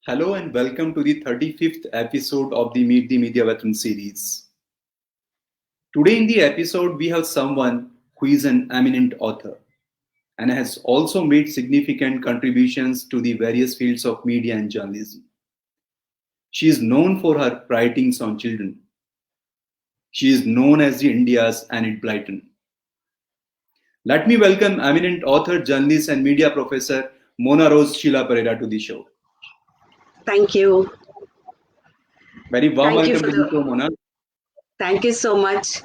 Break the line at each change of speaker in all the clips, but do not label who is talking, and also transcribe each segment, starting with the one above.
Hello and welcome to the 35th episode of the Meet the Media Veteran series. Today in the episode, we have someone who is an eminent author and has also made significant contributions to the various fields of media and journalism. She is known for her writings on children. She is known as the India's Enid Blyton. Let me welcome eminent author, journalist, and media professor Mona Rose Sheila Pereira to the show.
Thank you.
Very warm
Thank you
welcome
for
to the show,
the.
Mona.
Thank you so much.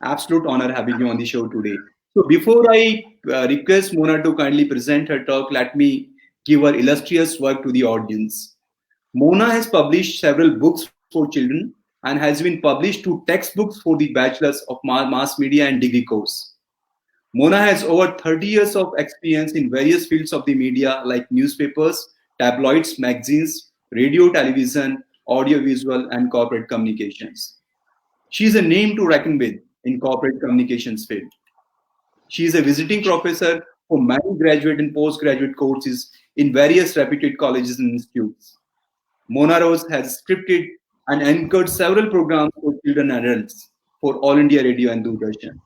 Absolute honor having you on the show today. So before I request Mona to kindly present her talk, let me give her illustrious work to the audience. Mona has published several books for children and has been published two textbooks for the Bachelors of Mass Media and degree course. Mona has over 30 years of experience in various fields of the media like newspapers, tabloids, magazines, radio, television, audiovisual, and corporate communications. She is a name to reckon with in corporate communications field. She is a visiting professor for many graduate and postgraduate courses in various reputed colleges and institutes. Mona Rose has scripted and anchored several programs for children and adults for All India Radio and Doordarshan.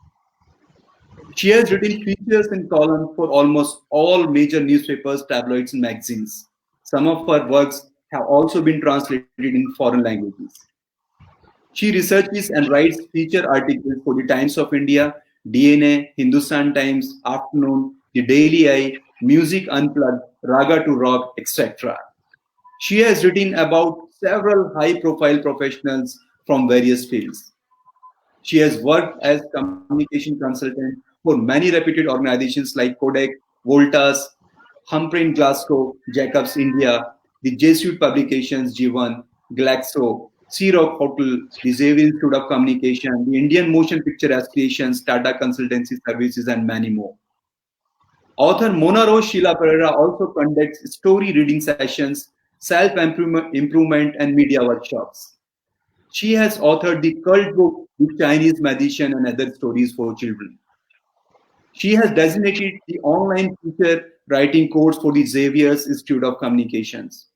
She has written features and columns for almost all major newspapers, tabloids, and magazines. Some of her works have also been translated in foreign languages. She researches and writes feature articles for the Times of India, DNA, Hindustan Times, Afternoon, The Daily Eye, Music Unplugged, Raga to Rock, etc. She has written about several high profile professionals from various fields. She has worked as communication consultant for many reputed organizations like Kodak, Voltas, Humphrey in Glasgow, Jacobs India, the Jesuit publications G1, Glaxo, Sea Rock Hotel, the Xavier Institute of Communication, the Indian Motion Picture Associations, Tata Consultancy Services, and many more. Author Mona Rose Sheila Pereira also conducts story reading sessions, self improvement, and media workshops. She has authored the cult book The Chinese Magician and Other Stories for Children. She has designated the online teacher writing course for the Xavier's Institute of Communications.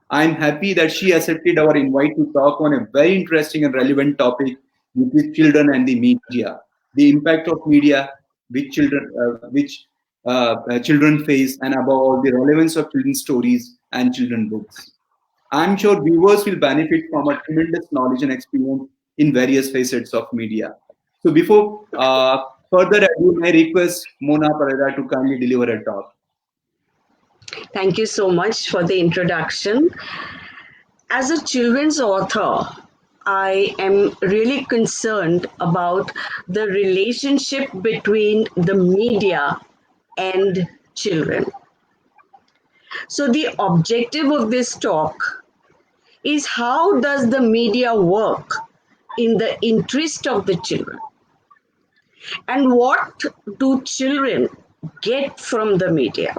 I am happy that she accepted our invite to talk on a very interesting and relevant topic, which is children and the media, the impact of media which children face, and above all, the relevance of children's stories and children books. I'm sure viewers will benefit from a tremendous knowledge and experience in various facets of media. So before further ado, I request Mona Pereira to kindly deliver a talk.
Thank you so much for the introduction. As a children's author, I am really concerned about the relationship between the media and children. So the objective of this talk is how does the media work in the interest of the children? And what do children get from the media?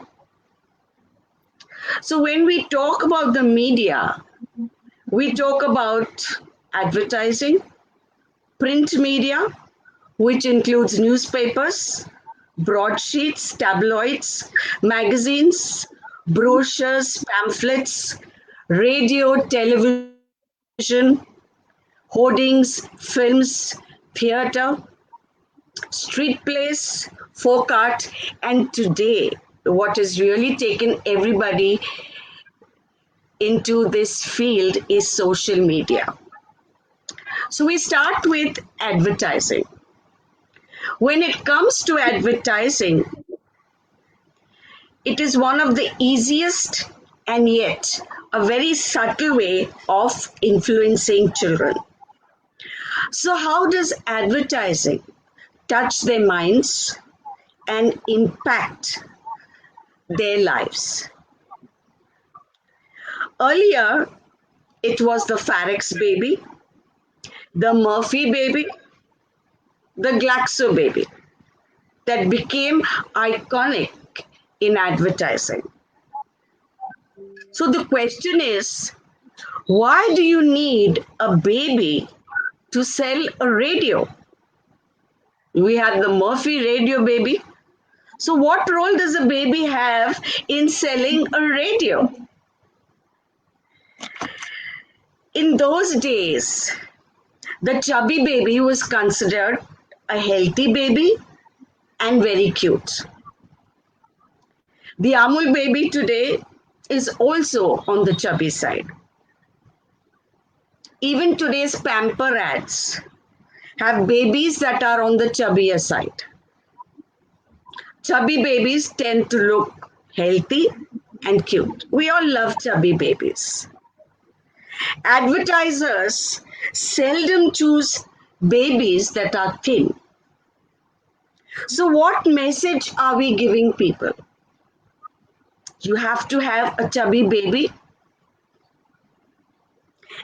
So, when we talk about the media, we talk about advertising, print media, which includes newspapers, broadsheets, tabloids, magazines, brochures, pamphlets, radio, television, hoardings, films, theater, street plays, folk art, and today, what has really taken everybody into this field is social media. So we start with advertising. When it comes to advertising, it is one of the easiest and yet a very subtle way of influencing children. So, how does advertising touch their minds and impact their lives? Earlier, it was the Farex baby, the Murphy baby, the Glaxo baby that became iconic in advertising. So the question is, why do you need a baby to sell a radio? We had the Murphy radio baby. So what role does a baby have in selling a radio? In those days, the chubby baby was considered a healthy baby and very cute. The Amul baby today is also on the chubby side. Even today's pamper ads have babies that are on the chubbier side. Chubby babies tend to look healthy and cute. We all love chubby babies. Advertisers seldom choose babies that are thin. So, what message are we giving people? You have to have a chubby baby.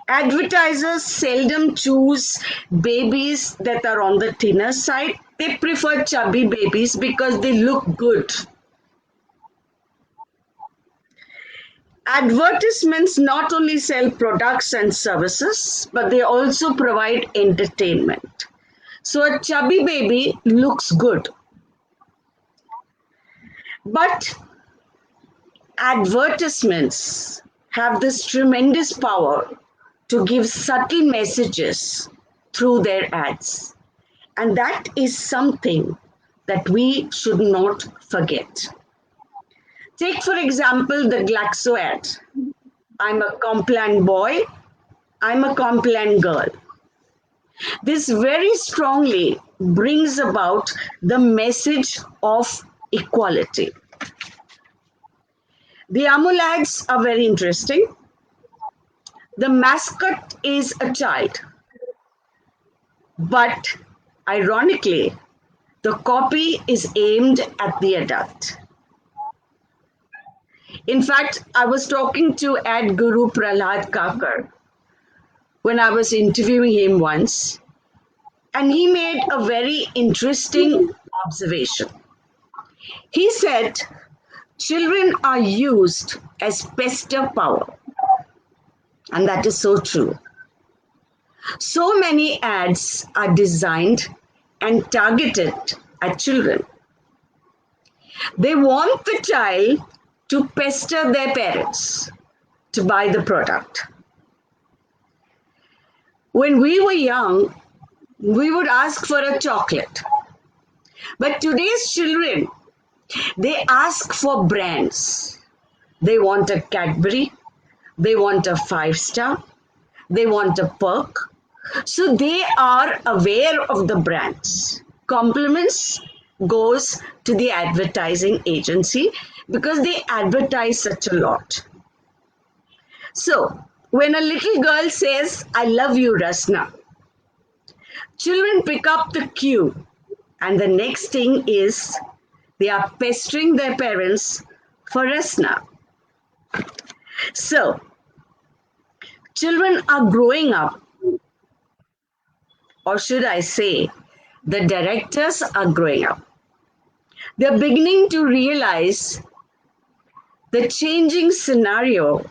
Advertisers seldom choose babies that are on the thinner side. They prefer chubby babies because they look good. Advertisements not only sell products and services, but they also provide entertainment. So a chubby baby looks good. But advertisements have this tremendous power to give subtle messages through their ads. And that is something that we should not forget. Take, for example, the Glaxo ad. I'm a Complan boy, I'm a Complan girl. This very strongly brings about the message of equality. The Amul ads are very interesting. The mascot is a child, but ironically, the copy is aimed at the adult. In fact, I was talking to ad guru Prahlad Kakar when I was interviewing him once, and he made a very interesting observation. He said, children are used as pester power, and that is so true. So many ads are designed and targeted at children. They want the child to pester their parents to buy the product. When we were young, we would ask for a chocolate. But today's children, they ask for brands. They want a Cadbury, they want a 5-star, they want a perk. So they are aware of the brands. Compliments goes to the advertising agency because they advertise such a lot. So when a little girl says, I love you, Rasna, children pick up the cue, and the next thing is they are pestering their parents for Rasna. So children are growing up, or should I say, the directors are growing up. They're beginning to realize the changing scenario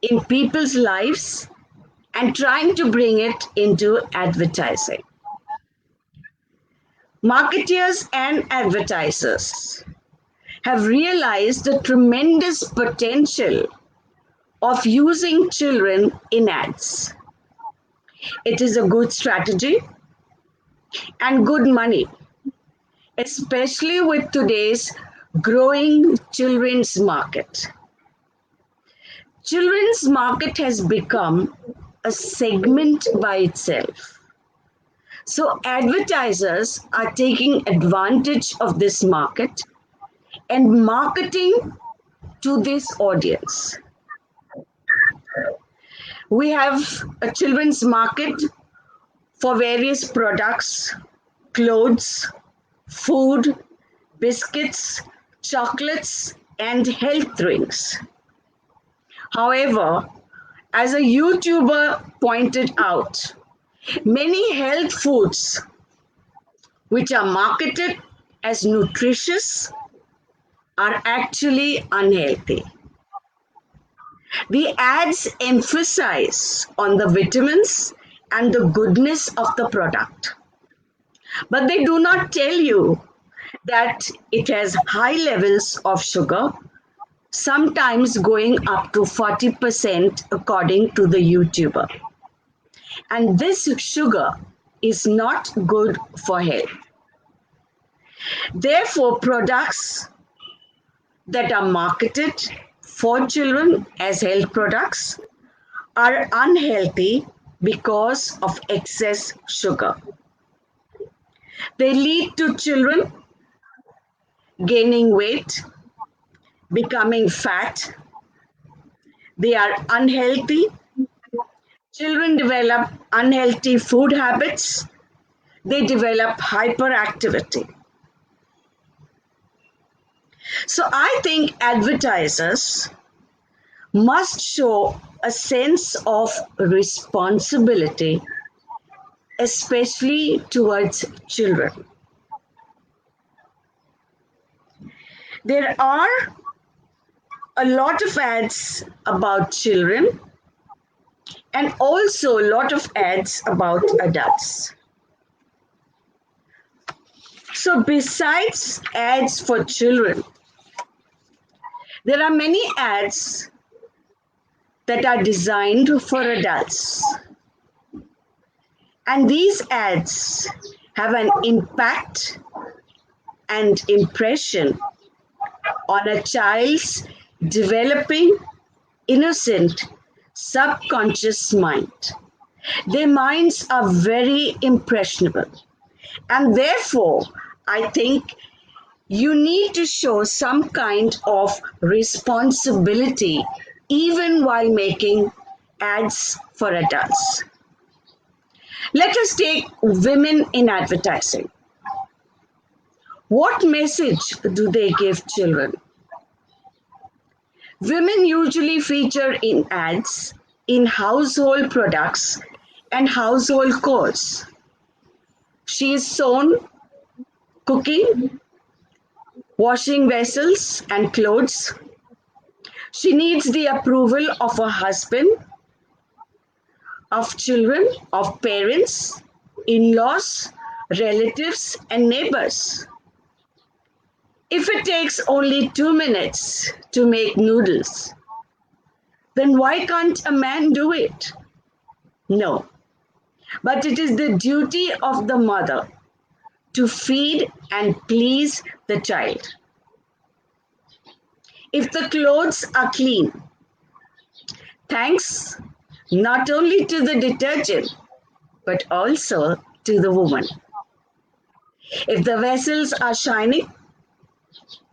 in people's lives and trying to bring it into advertising. Marketers and advertisers have realized the tremendous potential of using children in ads. It is a good strategy and good money, especially with today's growing children's market. Children's market has become a segment by itself. So advertisers are taking advantage of this market and marketing to this audience. We have a children's market for various products, clothes, food, biscuits, chocolates, and health drinks. However, as a YouTuber pointed out, many health foods which are marketed as nutritious are actually unhealthy. The ads emphasize on the vitamins and the goodness of the product, but they do not tell you that it has high levels of sugar, sometimes going up to 40% according to the YouTuber. And this sugar is not good for health. Therefore, products that are marketed for children as health products are unhealthy because of excess sugar. They lead to children gaining weight, becoming fat. They are unhealthy. Children develop unhealthy food habits. They develop hyperactivity. So I think advertisers must show a sense of responsibility, especially towards children. There are a lot of ads about children and also a lot of ads about adults. So, besides ads for children, there are many ads that are designed for adults. And these ads have an impact and impression on a child's developing innocent subconscious mind. Their minds are very impressionable, and therefore, I think you need to show some kind of responsibility even while making ads for adults. Let us take women in advertising. What message do they give children? Women usually feature in ads in household products and household chores. She is sewn, cooking, washing vessels and clothes. She needs the approval of her husband, of children, of parents, in-laws, relatives, and neighbors. If it takes only 2 minutes to make noodles, then why can't a man do it? No, but it is the duty of the mother to feed and please the child. If the clothes are clean, thanks not only to the detergent, but also to the woman. If the vessels are shining,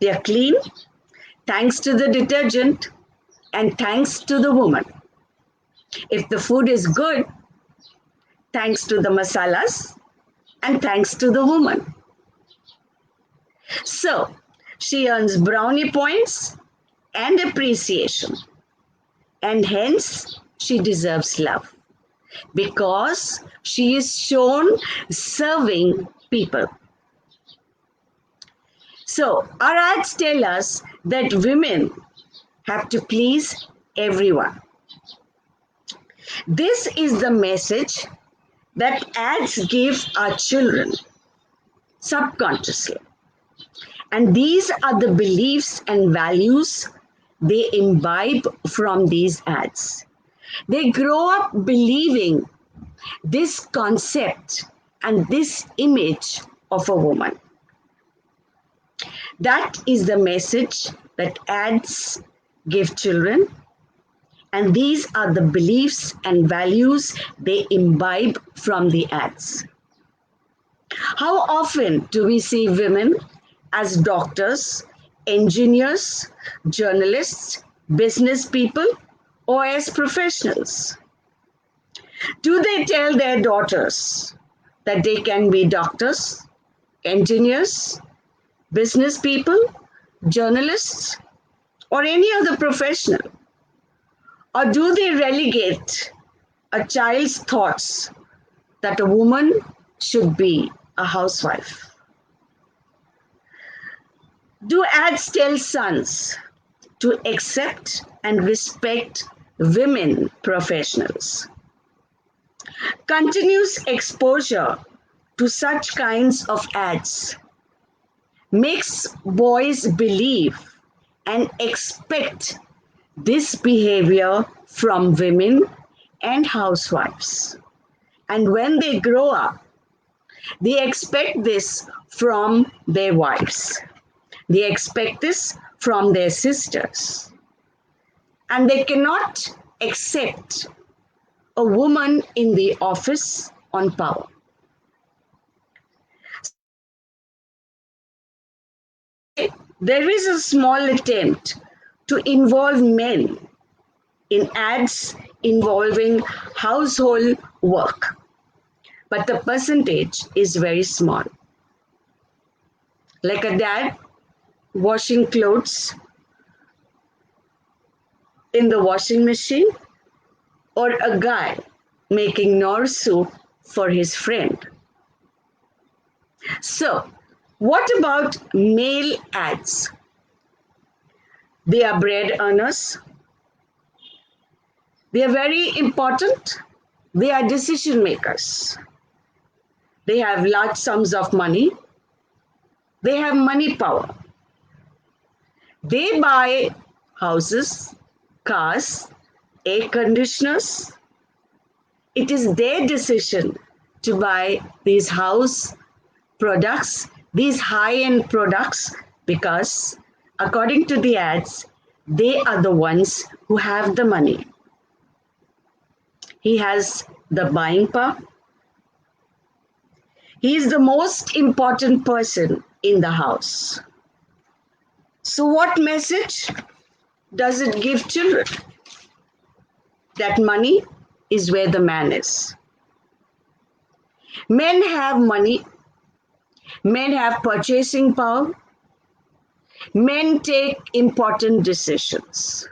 they are clean, thanks to the detergent and thanks to the woman. If the food is good, thanks to the masalas and thanks to the woman. So, she earns brownie points and appreciation, and hence she deserves love because she is shown serving people. So, our ads tell us that women have to please everyone. This is the message that ads give our children subconsciously. And these are the beliefs and values they imbibe from these ads. They grow up believing this concept and this image of a woman. That is the message that ads give children, and these are the beliefs and values they imbibe from the ads. How often do we see women as doctors, engineers, journalists, business people, or as professionals? Do they tell their daughters that they can be doctors, engineers, business people, journalists, or any other professional? Or do they relegate a child's thoughts that a woman should be a housewife? Do ads tell sons to accept and respect women professionals? Continuous exposure to such kinds of ads makes boys believe and expect this behavior from women and housewives. And when they grow up, they expect this from their wives. They expect this from their sisters. And they cannot accept a woman in the office on power. There is a small attempt to involve men in ads involving household work, but the percentage is very small. Like a dad washing clothes in the washing machine, or a guy making nor soup for his friend. So, what about male ads? They are bread earners. They are very important. They are decision makers. They have large sums of money. They have money power. They buy houses, cars, air conditioners. It is their decision to buy these house products, these high-end products, because according to the ads, they are the ones who have the money. He has the buying power. He is the most important person in the house. So what message does it give children? That money is where the man is. Men have money. Men have purchasing power. Men take important decisions.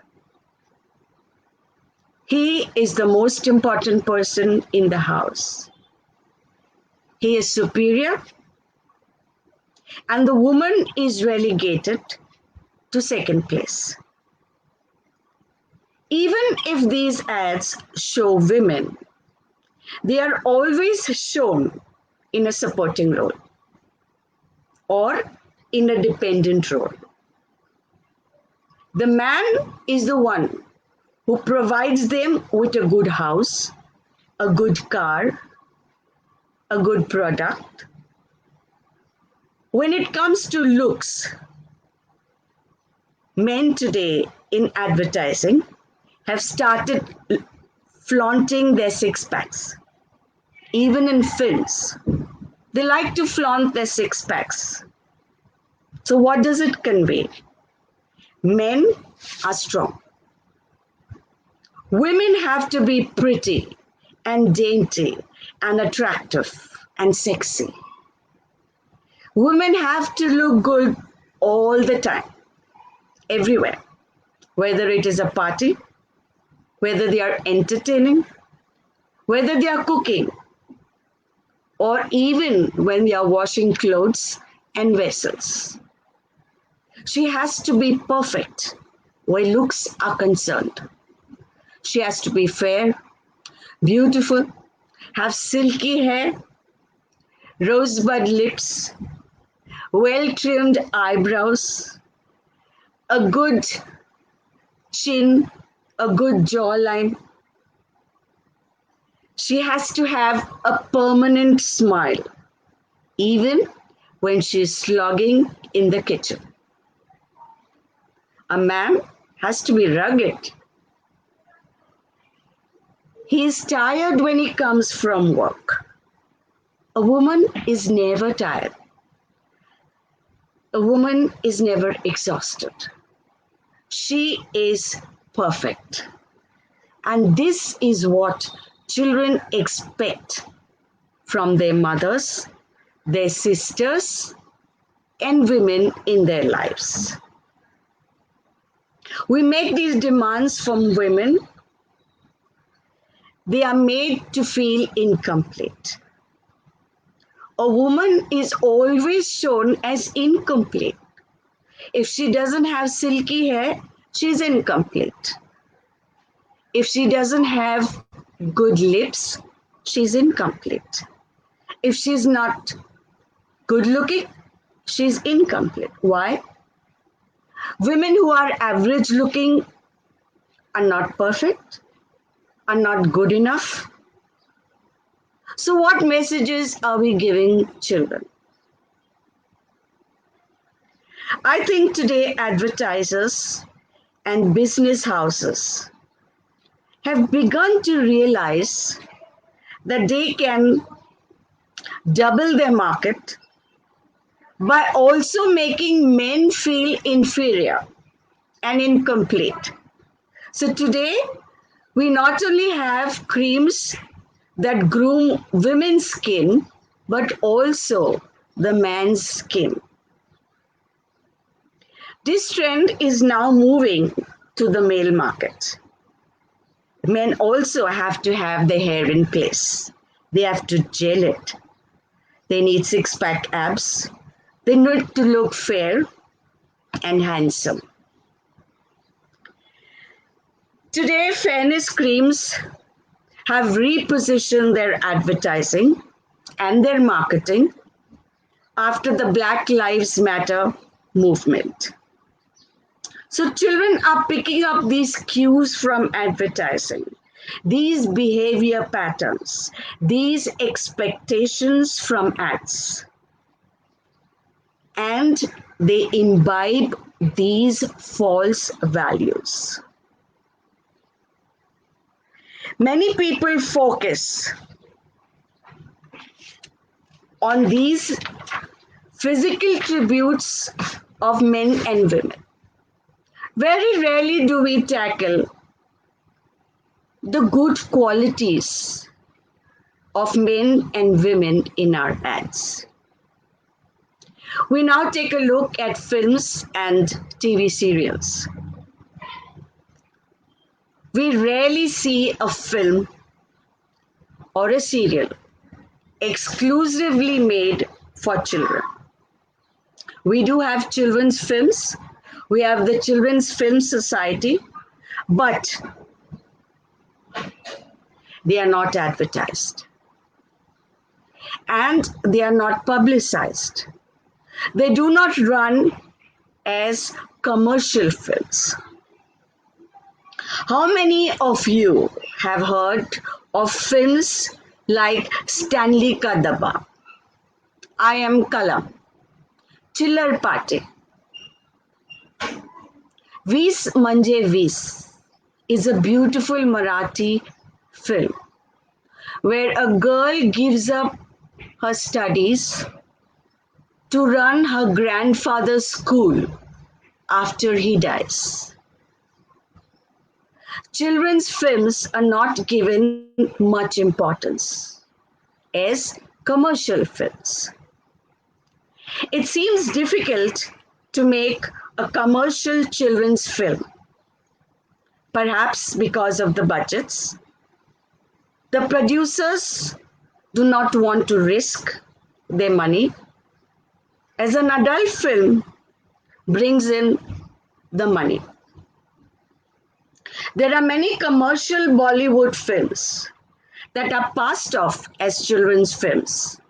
He is the most important person in the house. He is superior, and the woman is relegated to second place. Even if these ads show women, they are always shown in a supporting role or in a dependent role. The man is the one who provides them with a good house, a good car, a good product. When it comes to looks, men today in advertising have started flaunting their six packs. Even in films, they like to flaunt their six packs. So, what does it convey? Men are strong. Women have to be pretty and dainty and attractive and sexy. Women have to look good all the time, everywhere, whether it is a party, whether they are entertaining, whether they are cooking, or even when they are washing clothes and vessels. She has to be perfect where looks are concerned. She has to be fair, beautiful, have silky hair, rosebud lips, well-trimmed eyebrows, a good chin, a good jawline. She has to have a permanent smile, even when she's slogging in the kitchen. A man has to be rugged. He is tired when he comes from work. A woman is never tired. A woman is never exhausted. She is perfect. And this is what children expect from their mothers, their sisters, and women in their lives. We make these demands from women. They are made to feel incomplete. A woman is always shown as incomplete. If she doesn't have silky hair, she's incomplete. If she doesn't have good lips, she's incomplete. If she's not good looking, she's incomplete. Why? Women who are average looking are not perfect, are not good enough. So, what messages are we giving children? I think today advertisers and business houses have begun to realize that they can double their market by also making men feel inferior and incomplete. So today, we not only have creams that groom women's skin, but also the man's skin. This trend is now moving to the male market. Men also have to have their hair in place. They have to gel it. They need six-pack abs. They need to look fair and handsome. Today, fairness creams have repositioned their advertising and their marketing after the Black Lives Matter movement. So, children are picking up these cues from advertising, these behavior patterns, these expectations from ads, and they imbibe these false values. Many people focus on these physical tributes of men and women. Very rarely do we tackle the good qualities of men and women in our ads. We now take a look at films and TV serials. We rarely see a film or a serial exclusively made for children. We do have children's films. We have the Children's Film Society, but they are not advertised and they are not publicized. They do not run as commercial films. How many of you have heard of films like Stanley Ka Dabba, I Am Kalam, Chiller Party? Vis Manje Vis is a beautiful Marathi film where a girl gives up her studies to run her grandfather's school after he dies. Children's films are not given much importance as commercial films. It seems difficult to make a commercial children's film, perhaps because of the budgets. The producers do not want to risk their money, as an adult film brings in the money. There are many commercial Bollywood films that are passed off as children's films,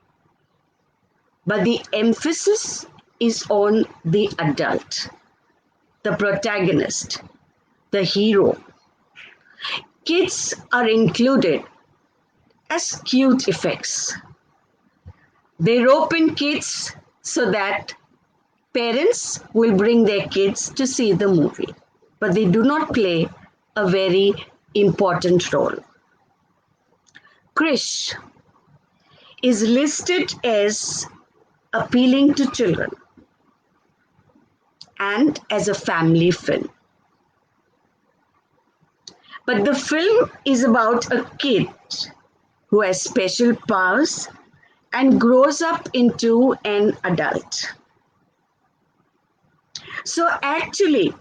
but the emphasis is on the adult, the protagonist, the hero. Kids are included as cute effects. They rope in kids so that parents will bring their kids to see the movie, but they do not play a very important role. Krish is listed as appealing to children and as a family film. But the film is about a kid who has special powers and grows up into an adult. So actually,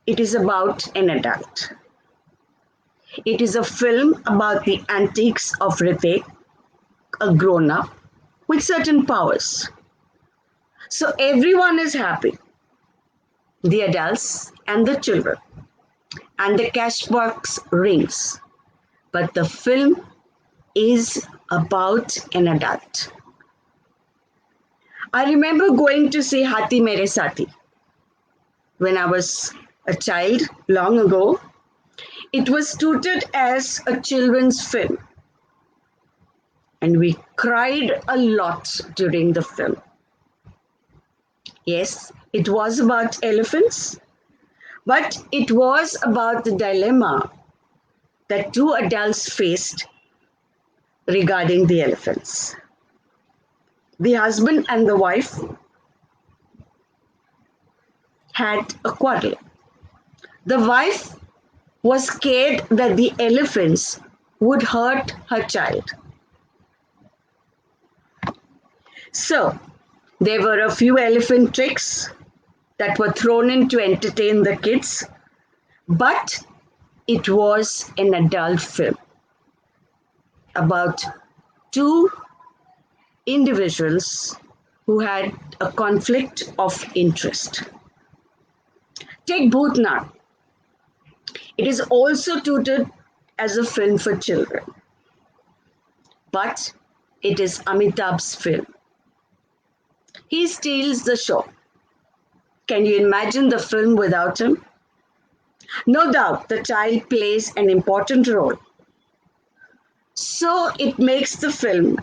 it is about an adult. It is a film about the antics of Ritik, a grown-up with certain powers. So everyone is happy, the adults and the children, and the cash box rings. But the film is about an adult. I remember going to see Hathi Mere Sathi. when I was a child long ago. It was touted as a children's film, and we cried a lot during the film. Yes, it was about elephants, but it was about the dilemma that two adults faced regarding the elephants. The husband and the wife had a quarrel. The wife was scared that the elephants would hurt her child. So, there were a few elephant tricks that were thrown in to entertain the kids, but it was an adult film about two individuals who had a conflict of interest. Take Bhutnath. It is also touted as a film for children, but it is Amitabh's film. He steals the show. Can you imagine the film without him? No doubt the child plays an important role. So it makes the film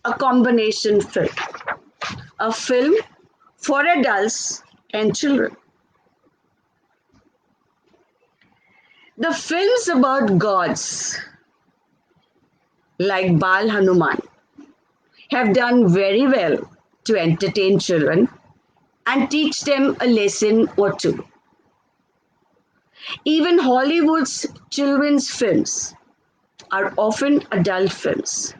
a combination film, a film for adults and children. The films about gods, like Bal Hanuman, have done very well to entertain children and teach them a lesson or two. Even Hollywood's children's films are often adult films.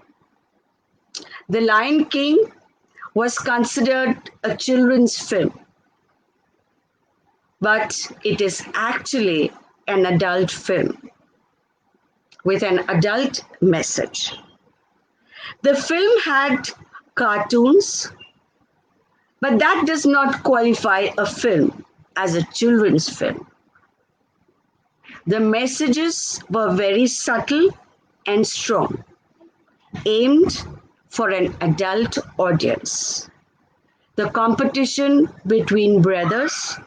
The Lion King was considered a children's film, but it is actually an adult film with an adult message. The film had cartoons, but that does not qualify a film as a children's film. The messages were very subtle and strong, aimed for an adult audience. The competition between brothers,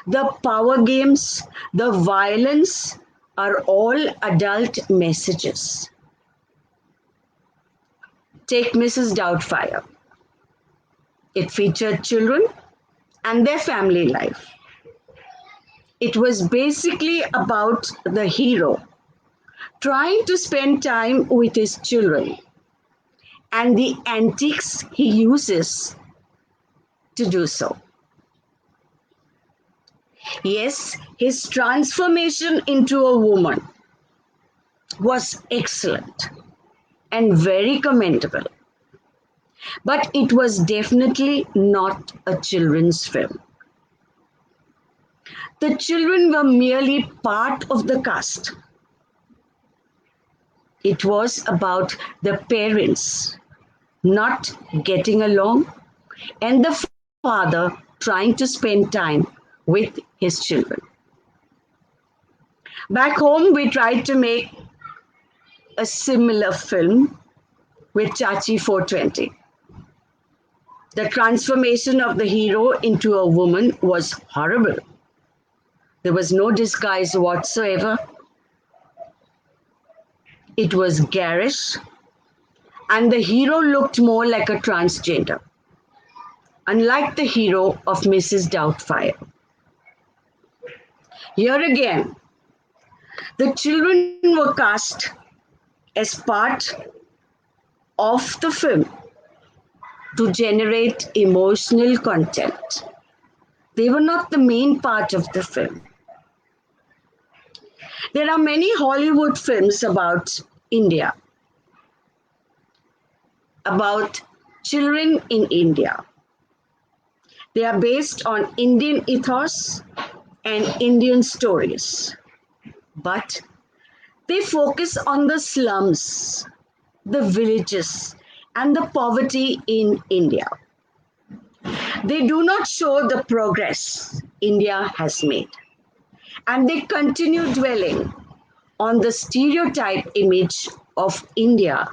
the power games, the violence are all adult messages. Take Mrs. Doubtfire. It featured children and their family life. It was basically about the hero trying to spend time with his children and the antics he uses to do so. Yes, his transformation into a woman was excellent and very commendable, but it was definitely not a children's film. The children were merely part of the cast. It was about the parents not getting along and the father trying to spend time with his children. Back home, we tried to make a similar film with Chachi 420. The transformation of the hero into a woman was horrible. There was no disguise whatsoever. It was garish, and the hero looked more like a transgender, unlike the hero of Mrs. Doubtfire. Here again, the children were cast as part of the film to generate emotional content. They were not the main part of the film. There are many Hollywood films about India, about children in India. They are based on Indian ethos and Indian stories, but they focus on the slums, the villages, and the poverty in India. They do not show the progress India has made, and they continue dwelling on the stereotype image of India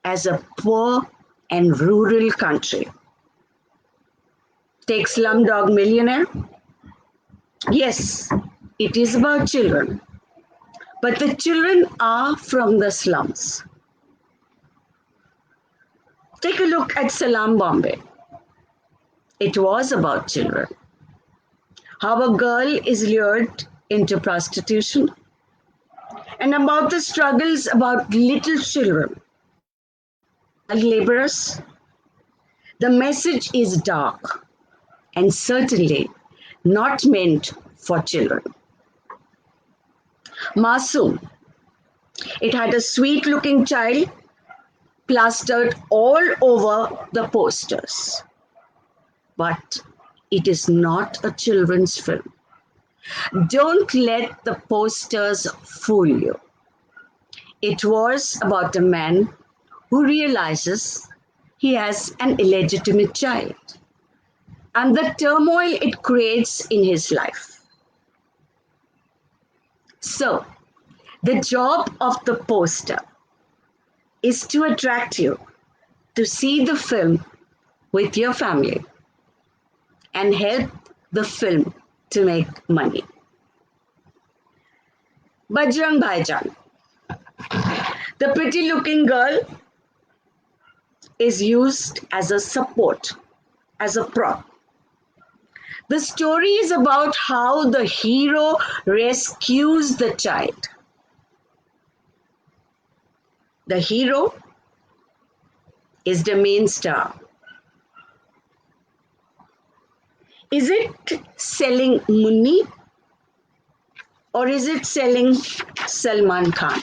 as a poor and rural country. Take Slumdog Millionaire. Yes, it is about children, but the children are from the slums. Take a look at Salam Bombay. It was about children. How a girl is lured into prostitution, and about the struggles about little children, child laborers. The message is dark and certainly not meant for children. Masoom, it had a sweet looking child plastered all over the posters. But it is not a children's film. Don't let the posters fool you. It was about a man who realizes he has an illegitimate child and the turmoil it creates in his life. So, the job of the poster is to attract you to see the film with your family and help the film to make money. Bajrang Bhaijaan, the pretty looking girl, is used as a support, as a prop. The story is about how the hero rescues the child. The hero is the main star. Is it selling Munni or is it selling Salman Khan?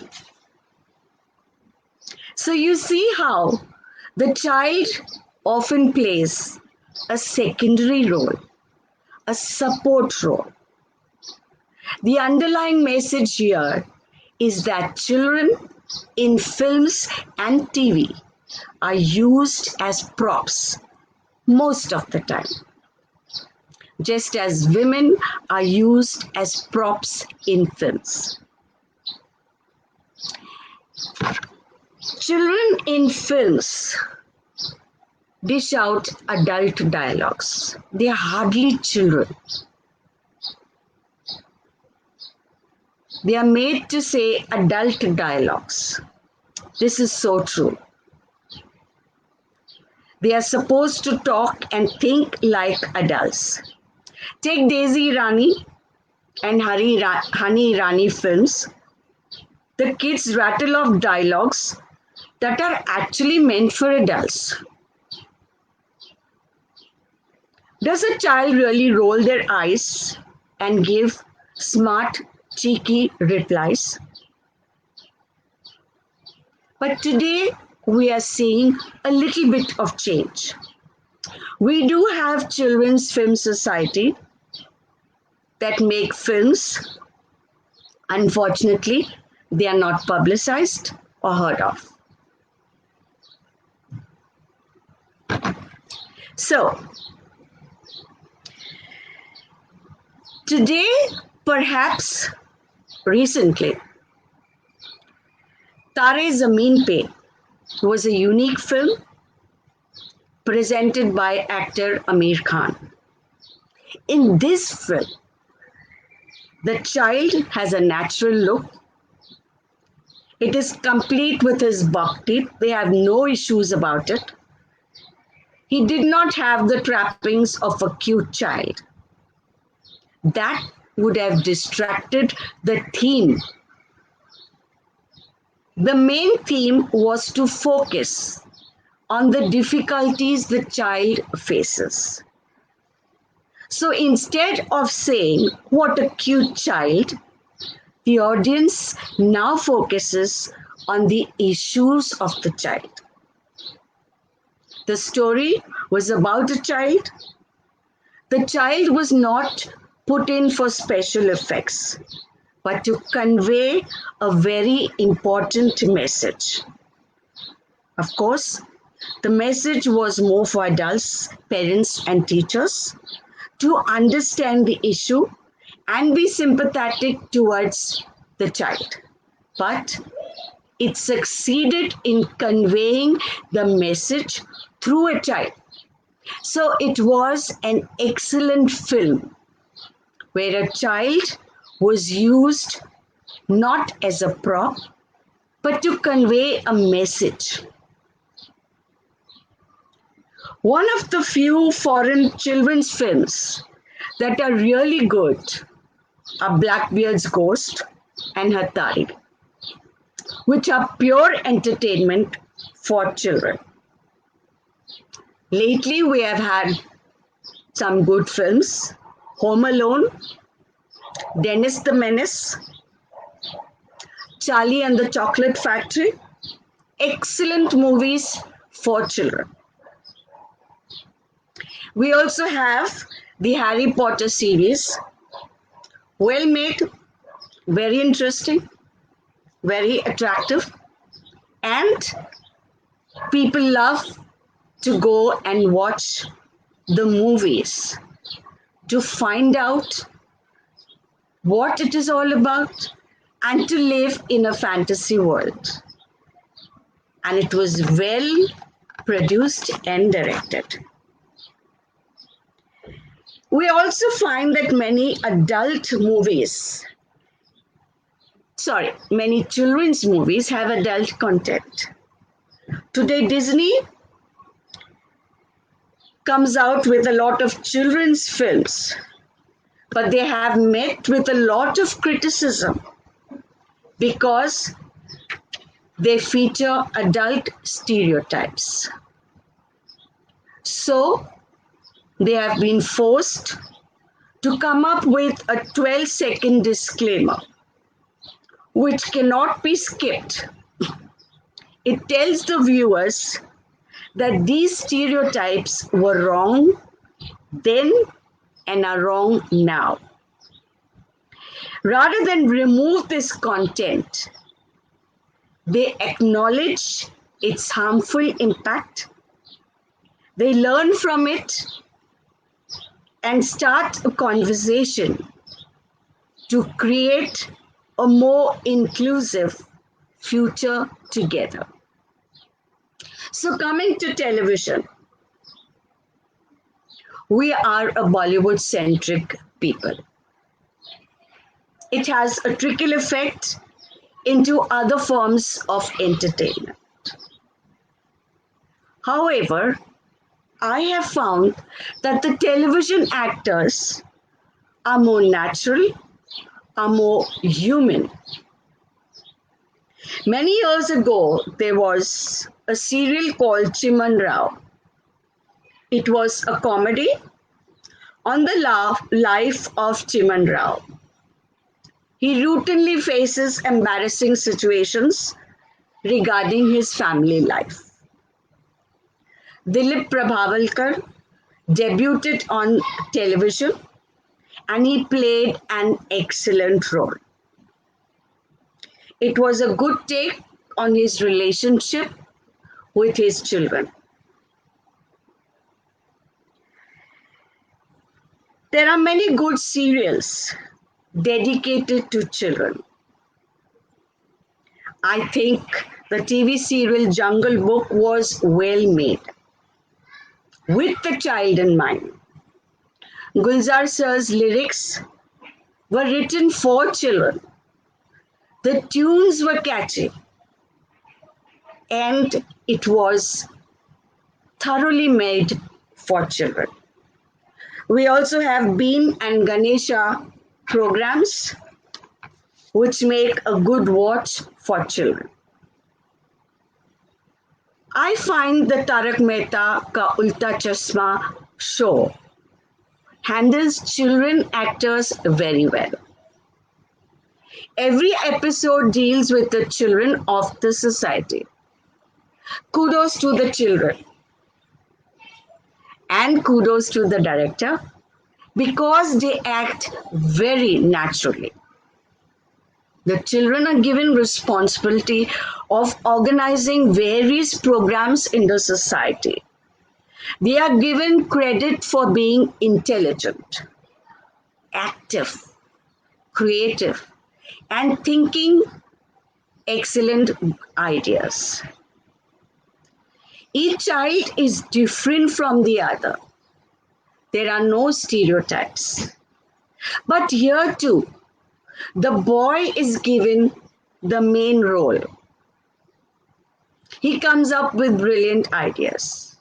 So you see how the child often plays a secondary role, a support role. The underlying message here is that children in films and TV are used as props most of the time, just as women are used as props in films. Children in films dish out adult dialogues. They are hardly children. They are made to say adult dialogues. This is so true. They are supposed to talk and think like adults. Take Daisy Rani and Honey Rani films. The kids rattle off dialogues that are actually meant for adults. Does a child really roll their eyes and give smart, cheeky replies? But today we are seeing a little bit of change. We do have Children's Film Society that make films. Unfortunately, they are not publicized or heard of. So, today, perhaps recently, Tare Zameen Pe was a unique film presented by actor Aamir Khan. In this film, the child has a natural look. It is complete with his buck teeth. They have no issues about it. He did not have the trappings of a cute child. That would have distracted the theme. The main theme was to focus on the difficulties the child faces. So instead of saying, "What a cute child," the audience now focuses on the issues of the child. The story was about a child. The child was not put in for special effects, but to convey a very important message. Of course, the message was more for adults, parents, and teachers to understand the issue and be sympathetic towards the child. But it succeeded in conveying the message through a child. So it was an excellent film where a child was used not as a prop, but to convey a message. One of the few foreign children's films that are really good are Blackbeard's Ghost and Hatari, which are pure entertainment for children. Lately, we have had some good films: Home Alone, Dennis the Menace, Charlie and the Chocolate Factory. Excellent movies for children. We also have the Harry Potter series. Well made, very interesting, very attractive, and people love to go and watch the movies to find out what it is all about and to live in a fantasy world. And it was well produced and directed. We also find that many children's movies have adult content. Today, Disney comes out with a lot of children's films, but they have met with a lot of criticism because they feature adult stereotypes. So, they have been forced to come up with a 12-second disclaimer, which cannot be skipped. It tells the viewers that these stereotypes were wrong then and are wrong now. Rather than remove this content, they acknowledge its harmful impact, they learn from it, and start a conversation to create a more inclusive future together. So, coming to television, we are a Bollywood centric people. It has a trickle effect into other forms of entertainment. However, I have found that the television actors are more natural, are more human. Many years ago, there was a serial called Chiman Rao. It was a comedy on the life of Chiman Rao. He routinely faces embarrassing situations regarding his family life. Dilip Prabhavalkar debuted on television and he played an excellent role. It was a good take on his relationship with his children. There are many good serials dedicated to children. I think the TV serial Jungle Book was well made, with the child in mind. Gulzar Sir's lyrics were written for children. The tunes were catchy, and it was thoroughly made for children. We also have Bean and Ganesha programs, which make a good watch for children. I find the Tarak Mehta Ka Ulta Chashma show handles children actors very well. Every episode deals with the children of the society. Kudos to the children and kudos to the director because they act very naturally. The children are given responsibility of organizing various programs in the society. They are given credit for being intelligent, active, creative, and thinking excellent ideas. Each child is different from the other. There are no stereotypes. But here too, the boy is given the main role. He comes up with brilliant ideas.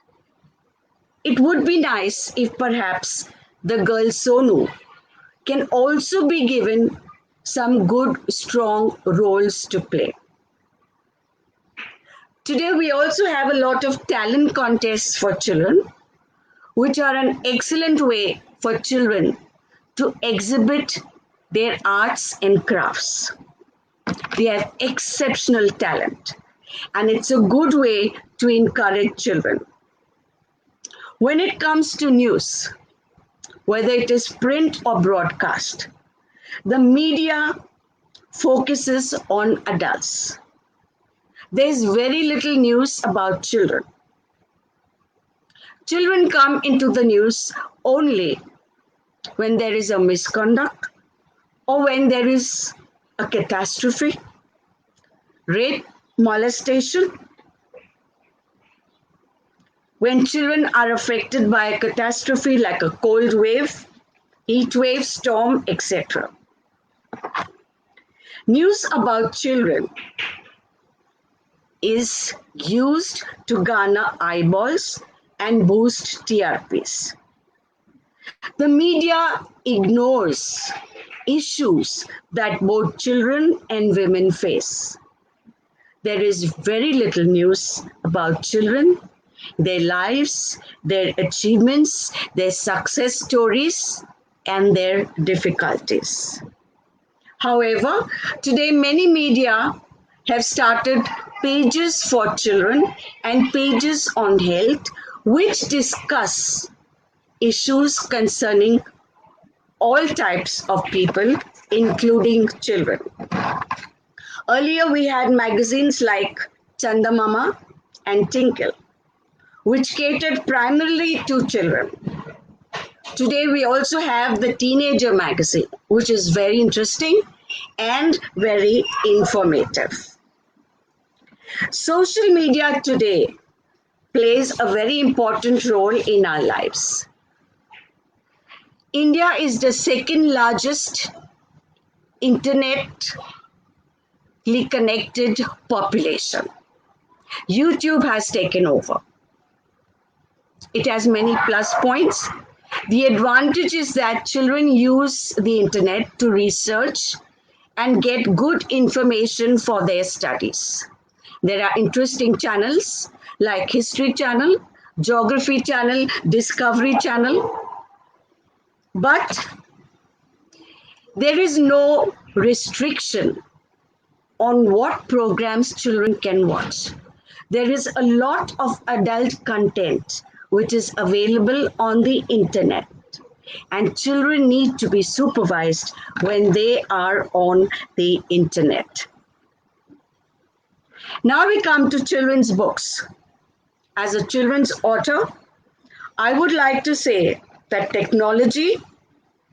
It would be nice if perhaps the girl Sonu can also be given some good, strong roles to play. Today, we also have a lot of talent contests for children, which are an excellent way for children to exhibit their arts and crafts. They have exceptional talent, and it's a good way to encourage children. When it comes to news, whether it is print or broadcast, the media focuses on adults. There's very little news about children. Children come into the news only when there is a misconduct or when there is a catastrophe, rape, molestation, when children are affected by a catastrophe like a cold wave, heat wave, storm, etc. News about children is used to garner eyeballs and boost TRPs. The media ignores issues that both children and women face. There is very little news about children, their lives, their achievements, their success stories, and their difficulties. However, today many media have started pages for children and pages on health which discuss issues concerning all types of people, including children. Earlier, we had magazines like Chandamama and Tinkle, which catered primarily to children. Today, we also have the Teenager magazine, which is very interesting and very informative. Social media today plays a very important role in our lives. India is the second largest internetly connected population. YouTube has taken over. It has many plus points. The advantage is that children use the internet to research and get good information for their studies. There are interesting channels like History Channel, Geography Channel, Discovery Channel, but there is no restriction on what programs children can watch. There is a lot of adult content which is available on the internet, and children need to be supervised when they are on the internet. Now we come to children's books. As a children's author, I would like to say that technology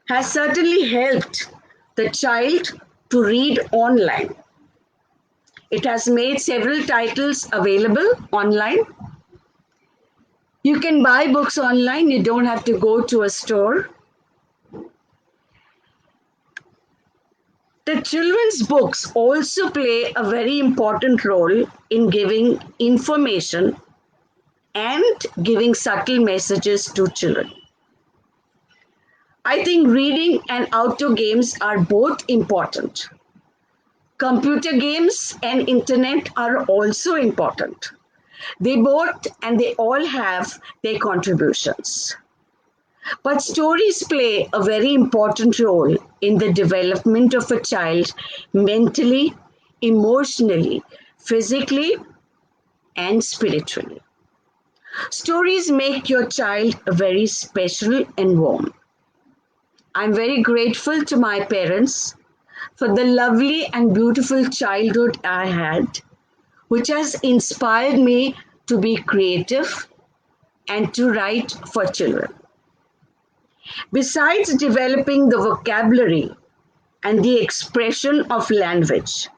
has certainly helped the child to read online. It has made several titles available online. You can buy books online, you don't have to go to a store. The children's books also play a very important role in giving information and giving subtle messages to children. I think reading and outdoor games are both important. Computer games and internet are also important. They both and they all have their contributions. But stories play a very important role in the development of a child mentally, emotionally, physically, and spiritually. Stories make your child very special and warm. I'm very grateful to my parents for the lovely and beautiful childhood I had, which has inspired me to be creative and to write for children. Besides developing the vocabulary and the expression of language,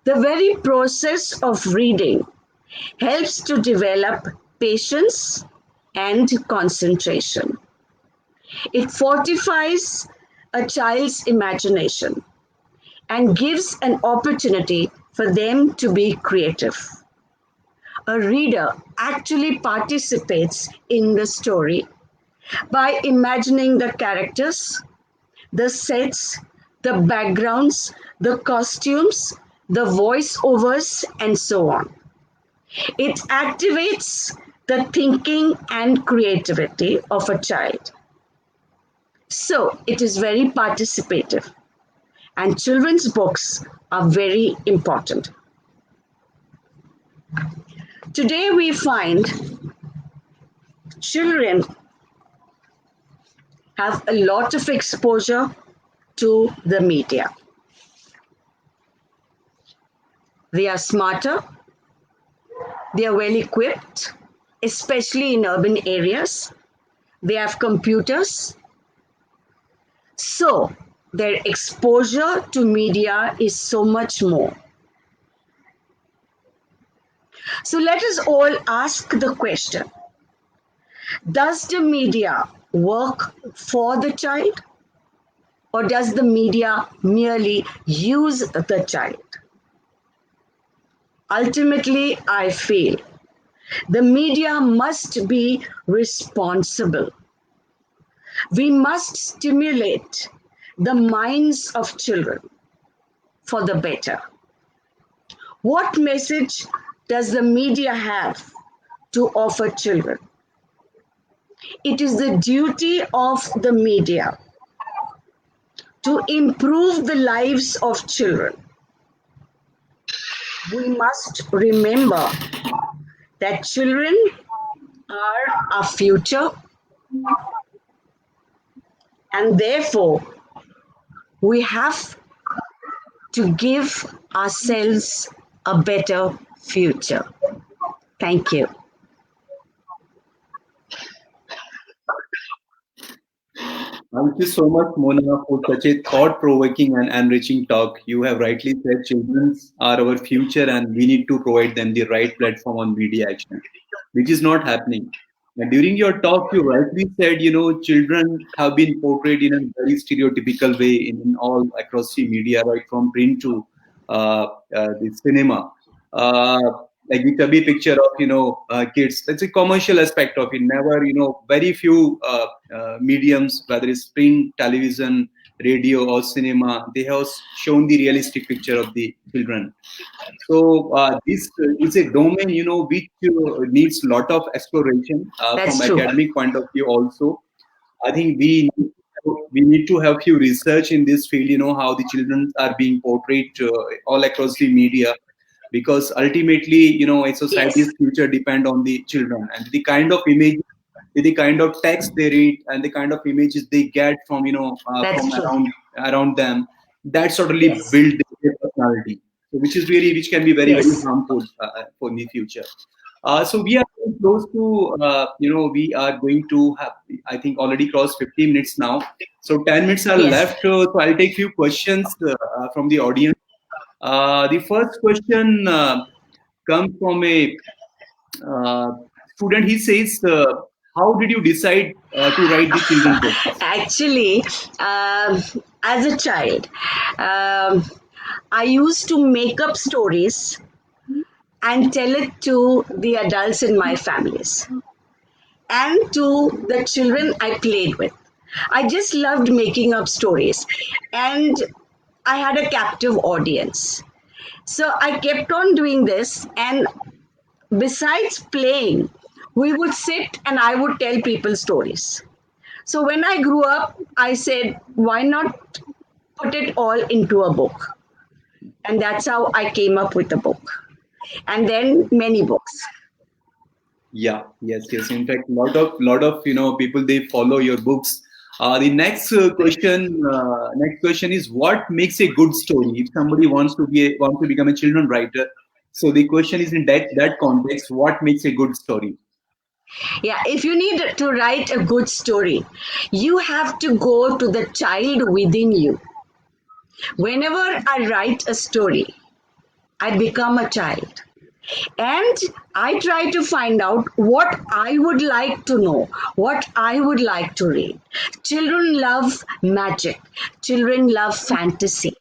the very process of reading helps to develop patience and concentration. It fortifies a child's imagination and gives an opportunity for them to be creative. A reader actually participates in the story by imagining the characters, the sets, the backgrounds, the costumes, the voiceovers, and so on. It activates the thinking and creativity of a child. So it is very participative, and children's books are very important. Today, we find children have a lot of exposure to the media. They are smarter, they are well equipped, especially in urban areas. They have computers. So, their exposure to media is so much more. So, let us all ask the question, does the media work for the child, or does the media merely use the child? Ultimately, I feel the media must be responsible. We must stimulate the minds of children for the better. What message does the media have to offer children? It is the duty of the media to improve the lives of children. We must remember that children are our future, and therefore we have to give ourselves a better future. Thank you.
Thank you so much, Mona, for such a thought-provoking and enriching talk. You have rightly said children are our future and we need to provide them the right platform on media action, which is not happening. And during your talk, you rightly said, children have been portrayed in a very stereotypical way in all across the media, right from print to the cinema. Uh, like the chubby picture of kids. That's a commercial aspect of it. Never, very few mediums, whether it's print, television, radio, or cinema, they have shown the realistic picture of the children. So this is a domain, which needs a lot of exploration from
That's true.
academic point of view. Also, I think we need to have few research in this field. How the children are being portrayed all across the media, because ultimately, a society's
Yes,
future depend on the children and the kind of image, the kind of text they read, and the kind of images they get from
that's
from
true.
around them. That certainly
Yes,
build their personality, so which can be very very
yes,
harmful for the future. So we are very close to we are going to have, I think, already crossed 50 minutes now. So 10 minutes are
yes.
left. So I'll take few questions from the audience. The first question comes from a uh, student. He says, "How did you decide to write the children books?"
Actually, um, as a child, um, I used to make up stories and tell it to the adults in my families and to the children I played with. I just loved making up stories, and I had a captive audience. So I kept on doing this, and besides playing, we would sit and I would tell people stories. So when I grew up, I said, why not put it all into a book? And that's how I came up with the book. And then many books.
Yeah, yes, yes. In fact, lot of people, they follow your books. The next question is, what makes a good story? If somebody wants to become a children writer, so the question is in that context, what makes a good story?
Yeah, if you need to write a good story, you have to go to the child within you. Whenever I write a story, I become a child. And I try to find out what I would like to know, what I would like to read. Children love magic, children love fantasy,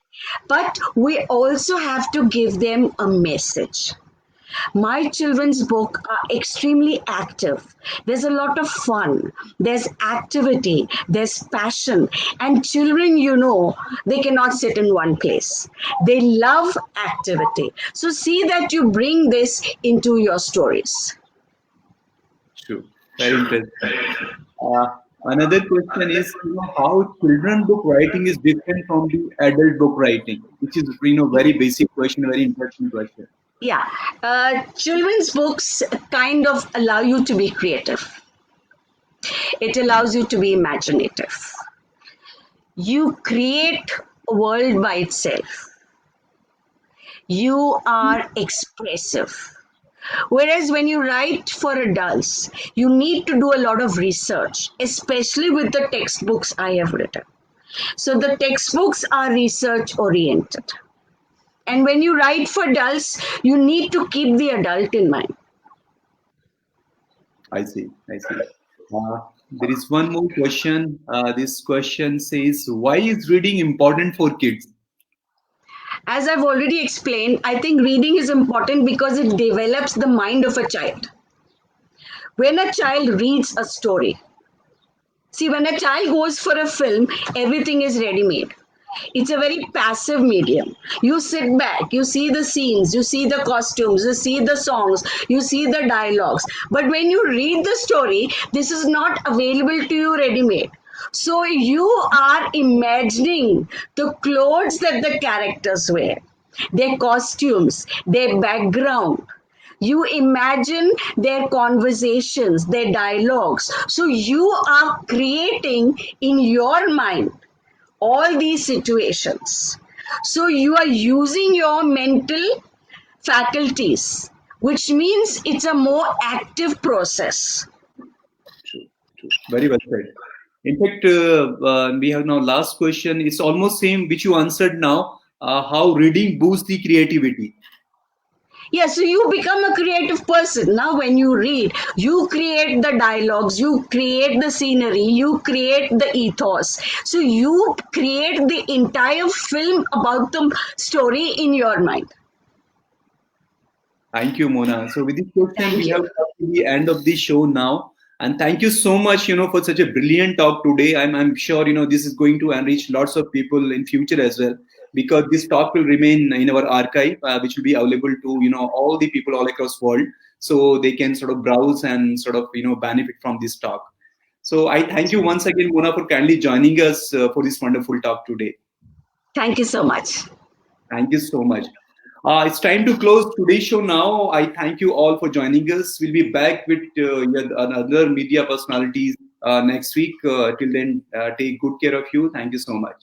but we also have to give them a message. My children's book are extremely active. There's a lot of fun, there's activity, there's passion, and children, they cannot sit in one place. They love activity. So see that you bring this into your stories.
True. Very interesting. Uh, Another question is, how children book writing is different from the adult book writing, which is, very basic question, very interesting question.
Yeah, children's books kind of allow you to be creative. It allows you to be imaginative. You create a world by itself. You are expressive. Whereas when you write for adults, you need to do a lot of research, especially with the textbooks I have written. So the textbooks are research oriented. And when you write for adults, you need to keep the adult in mind.
I see. I see. Uh, there is one more question. This question says, why is reading important for kids?
As I've already explained, I think reading is important because it develops the mind of a child. When a child reads a story, see, when a child goes for a film, everything is ready made. It's a very passive medium. You sit back, you see the scenes, you see the costumes, you see the songs, you see the dialogues. But when you read the story, this is not available to you ready made. So you are imagining the clothes that the characters wear, their costumes, their background. You imagine their conversations, their dialogues. So you are creating in your mind all these situations. So you are using your mental faculties, which means it's a more active process.
True, true. Very well said. In fact, we have now last question. It's almost same which you answered now. How reading boosts the creativity?
Yeah, so you become a creative person. Now, when you read, you create the dialogues, you create the scenery, you create the ethos. So you create the entire film about the story in your mind.
Thank you, Mona. So with this question,
Thank
we
you.
have come to the end of the show now. And thank you so much, for such a brilliant talk today. I'm sure, this is going to enrich lots of people in future as well, because this talk will remain in our archive, which will be available to, all the people all across world. So they can sort of browse and sort of, benefit from this talk. So I thank you once again, Mona, for kindly joining us for this wonderful talk today.
Thank you so much.
Thank you so much. It's time to close today's show now. I thank you all for joining us. We'll be back with yet another media personalities next week. Till then, take good care of you. Thank you so much.